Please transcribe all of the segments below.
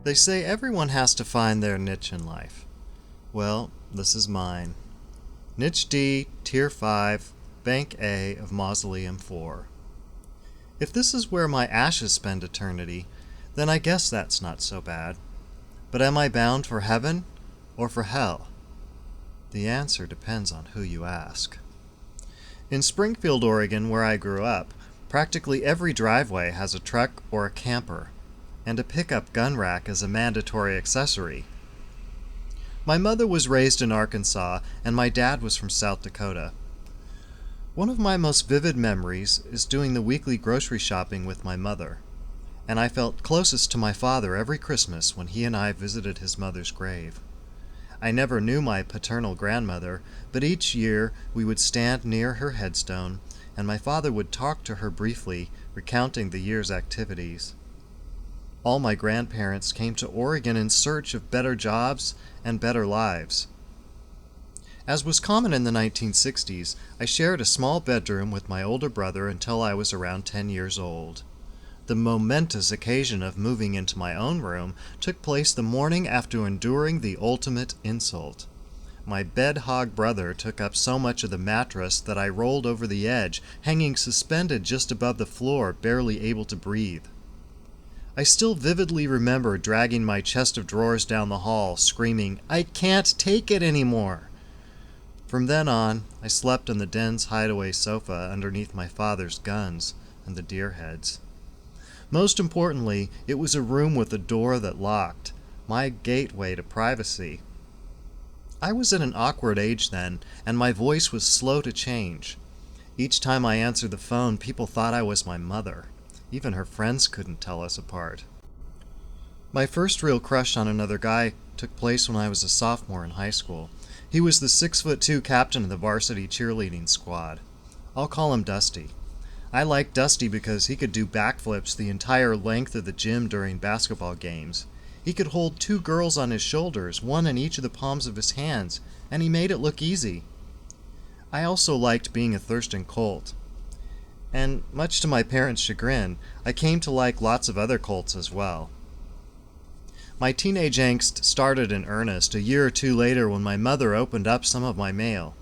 They say everyone has to find their niche in life. Well, this is mine. Niche D, Tier 5, Bank A of Mausoleum 4. If this is where my ashes spend eternity, then I guess that's not so bad. But am I bound for heaven or for hell? The answer depends on who you ask. In Springfield, Oregon, where I grew up, practically every driveway has a truck or a camper, and a pickup gun rack is a mandatory accessory. My mother was raised in Arkansas, and my dad was from South Dakota. One of my most vivid memories is doing the weekly grocery shopping with my mother, and I felt closest to my father every Christmas when he and I visited his mother's grave. I never knew my paternal grandmother, but each year we would stand near her headstone, and my father would talk to her briefly, recounting the year's activities. All my grandparents came to Oregon in search of better jobs and better lives. As was common in the 1960s, I shared a small bedroom with my older brother until I was around 10 years old. The momentous occasion of moving into my own room took place the morning after enduring the ultimate insult. My bed-hog brother took up so much of the mattress that I rolled over the edge, hanging suspended just above the floor, barely able to breathe. I still vividly remember dragging my chest of drawers down the hall, screaming, "I can't take it anymore!" From then on, I slept on the den's hideaway sofa underneath my father's guns and the deer heads. Most importantly, it was a room with a door that locked, my gateway to privacy. I was at an awkward age then, and my voice was slow to change. Each time I answered the phone, people thought I was my mother. Even her friends couldn't tell us apart. My first real crush on another guy took place when I was a sophomore in high school. He was the 6'2" captain of the varsity cheerleading squad. I'll call him Dusty. I liked Dusty because he could do backflips the entire length of the gym during basketball games. He could hold 2 girls on his shoulders, one in each of the palms of his hands, and he made it look easy. I also liked being a Thurston Colt. And much to my parents' chagrin, I came to like lots of other Colts as well. My teenage angst started in earnest a year or two later when my mother opened up some of my mail.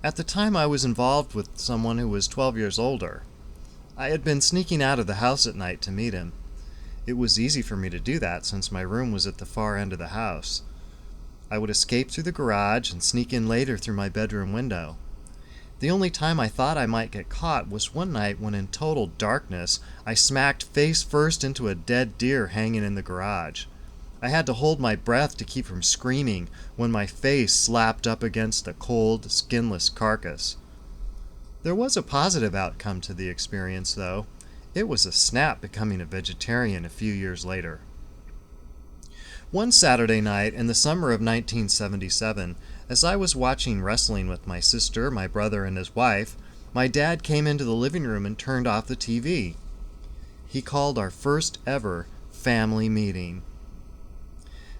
At the time, I was involved with someone who was 12 years older. I had been sneaking out of the house at night to meet him. It was easy for me to do that since my room was at the far end of the house. I would escape through the garage and sneak in later through my bedroom window. The only time I thought I might get caught was one night when in total darkness I smacked face first into a dead deer hanging in the garage. I had to hold my breath to keep from screaming when my face slapped up against the cold, skinless carcass. There was a positive outcome to the experience, though. It was a snap becoming a vegetarian a few years later. One Saturday night in the summer of 1977, as I was watching wrestling with my sister, my brother, and his wife, my dad came into the living room and turned off the TV. He called our first ever family meeting.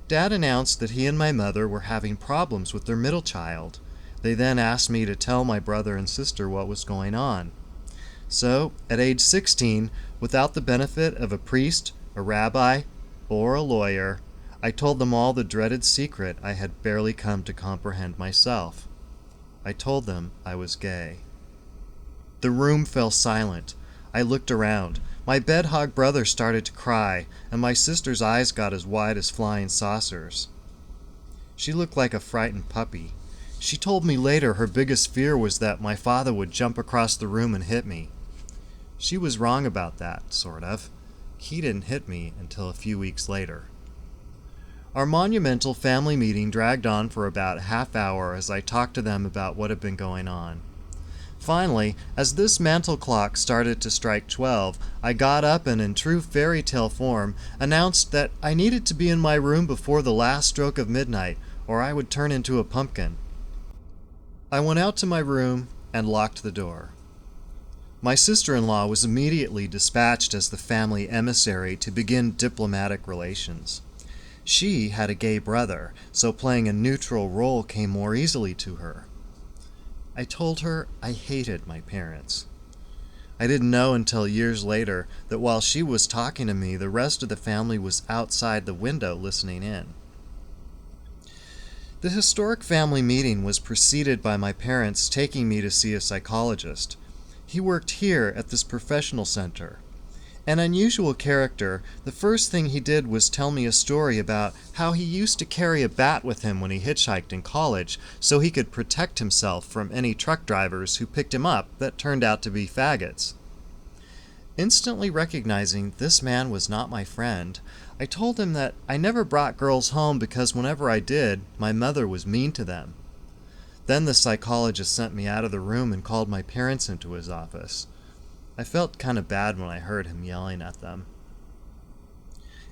Dad announced that he and my mother were having problems with their middle child. They then asked me to tell my brother and sister what was going on. So, at age 16, without the benefit of a priest, a rabbi, or a lawyer, I told them all the dreaded secret I had barely come to comprehend myself. I told them I was gay. The room fell silent. I looked around. My bed-hog brother started to cry, and my sister's eyes got as wide as flying saucers. She looked like a frightened puppy. She told me later her biggest fear was that my father would jump across the room and hit me. She was wrong about that, sort of. He didn't hit me until a few weeks later. Our monumental family meeting dragged on for about a half hour as I talked to them about what had been going on. Finally, as this mantel clock started to strike 12, I got up and in true fairy tale form announced that I needed to be in my room before the last stroke of midnight, or I would turn into a pumpkin. I went out to my room and locked the door. My sister-in-law was immediately dispatched as the family emissary to begin diplomatic relations. She had a gay brother, so playing a neutral role came more easily to her. I told her I hated my parents. I didn't know until years later that while she was talking to me, the rest of the family was outside the window listening in. The historic family meeting was preceded by my parents taking me to see a psychologist. He worked here at this professional center. An unusual character, the first thing he did was tell me a story about how he used to carry a bat with him when he hitchhiked in college so he could protect himself from any truck drivers who picked him up that turned out to be faggots. Instantly recognizing this man was not my friend, I told him that I never brought girls home because whenever I did, my mother was mean to them. Then the psychologist sent me out of the room and called my parents into his office. I felt kind of bad when I heard him yelling at them.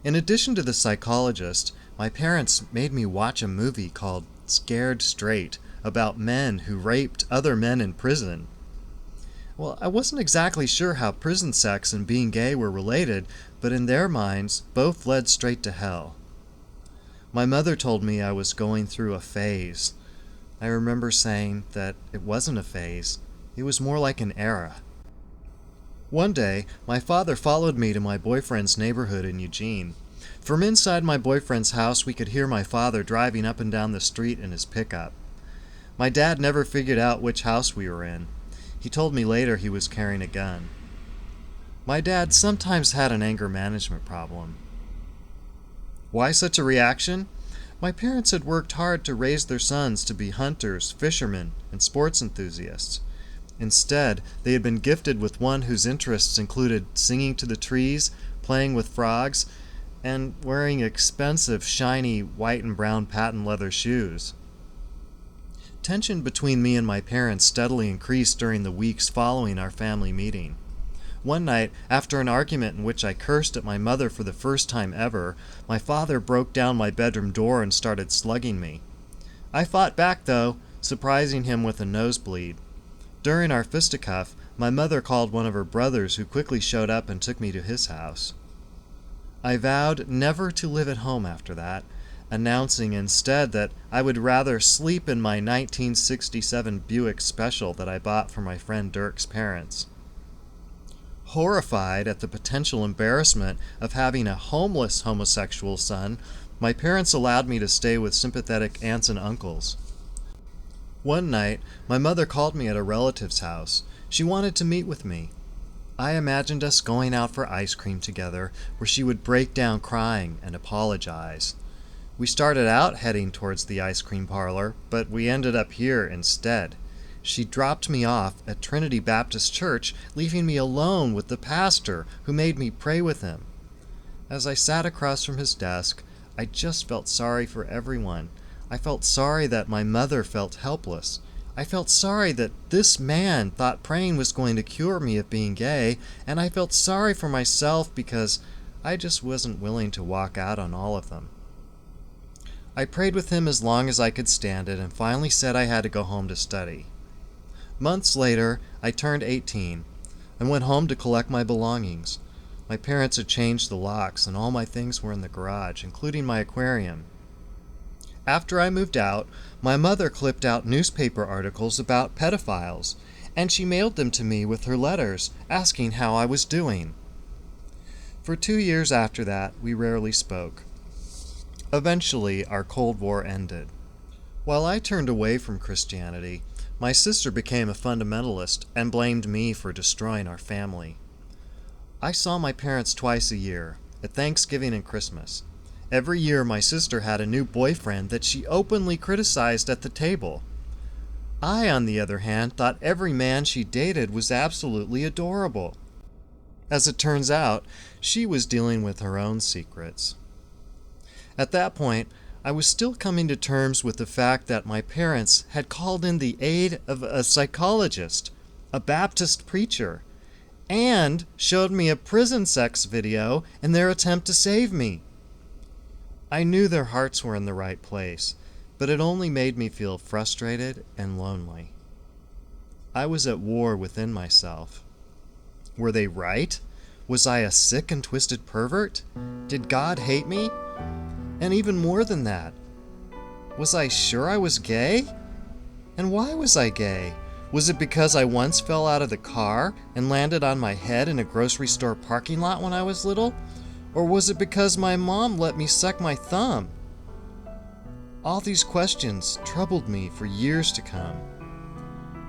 In addition to the psychologist, my parents made me watch a movie called Scared Straight about men who raped other men in prison. Well, I wasn't exactly sure how prison sex and being gay were related, but in their minds, both led straight to hell. My mother told me I was going through a phase. I remember saying that it wasn't a phase, it was more like an era. One day, my father followed me to my boyfriend's neighborhood in Eugene. From inside my boyfriend's house, we could hear my father driving up and down the street in his pickup. My dad never figured out which house we were in. He told me later he was carrying a gun. My dad sometimes had an anger management problem. Why such a reaction? My parents had worked hard to raise their sons to be hunters, fishermen, and sports enthusiasts. Instead, they had been gifted with one whose interests included singing to the trees, playing with frogs, and wearing expensive, shiny, white and brown patent leather shoes. Tension between me and my parents steadily increased during the weeks following our family meeting. One night, after an argument in which I cursed at my mother for the first time ever, my father broke down my bedroom door and started slugging me. I fought back, though, surprising him with a nosebleed. During our fisticuff, my mother called one of her brothers who quickly showed up and took me to his house. I vowed never to live at home after that, announcing instead that I would rather sleep in my 1967 Buick Special that I bought for my friend Dirk's parents. Horrified at the potential embarrassment of having a homeless homosexual son, my parents allowed me to stay with sympathetic aunts and uncles. One night, my mother called me at a relative's house. She wanted to meet with me. I imagined us going out for ice cream together, where she would break down crying and apologize. We started out heading towards the ice cream parlor, but we ended up here instead. She dropped me off at Trinity Baptist Church, leaving me alone with the pastor, who made me pray with him. As I sat across from his desk, I just felt sorry for everyone. I felt sorry that my mother felt helpless. I felt sorry that this man thought praying was going to cure me of being gay, and I felt sorry for myself because I just wasn't willing to walk out on all of them. I prayed with him as long as I could stand it and finally said I had to go home to study. Months later, I turned 18 and went home to collect my belongings. My parents had changed the locks and all my things were in the garage, including my aquarium. After I moved out, my mother clipped out newspaper articles about pedophiles, and she mailed them to me with her letters, asking how I was doing. For 2 years after that, we rarely spoke. Eventually, our Cold War ended. While I turned away from Christianity, my sister became a fundamentalist and blamed me for destroying our family. I saw my parents twice a year, at Thanksgiving and Christmas. Every year my sister had a new boyfriend that she openly criticized at the table. I, on the other hand, thought every man she dated was absolutely adorable. As it turns out, she was dealing with her own secrets. At that point, I was still coming to terms with the fact that my parents had called in the aid of a psychologist, a Baptist preacher, and showed me a prison sex video in their attempt to save me. I knew their hearts were in the right place, but it only made me feel frustrated and lonely. I was at war within myself. Were they right? Was I a sick and twisted pervert? Did God hate me? And even more than that, was I sure I was gay? And why was I gay? Was it because I once fell out of the car and landed on my head in a grocery store parking lot when I was little? Or was it because my mom let me suck my thumb? All these questions troubled me for years to come.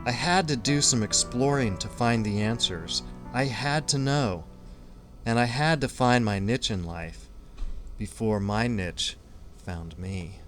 I had to do some exploring to find the answers. I had to know. And I had to find my niche in life before my niche found me.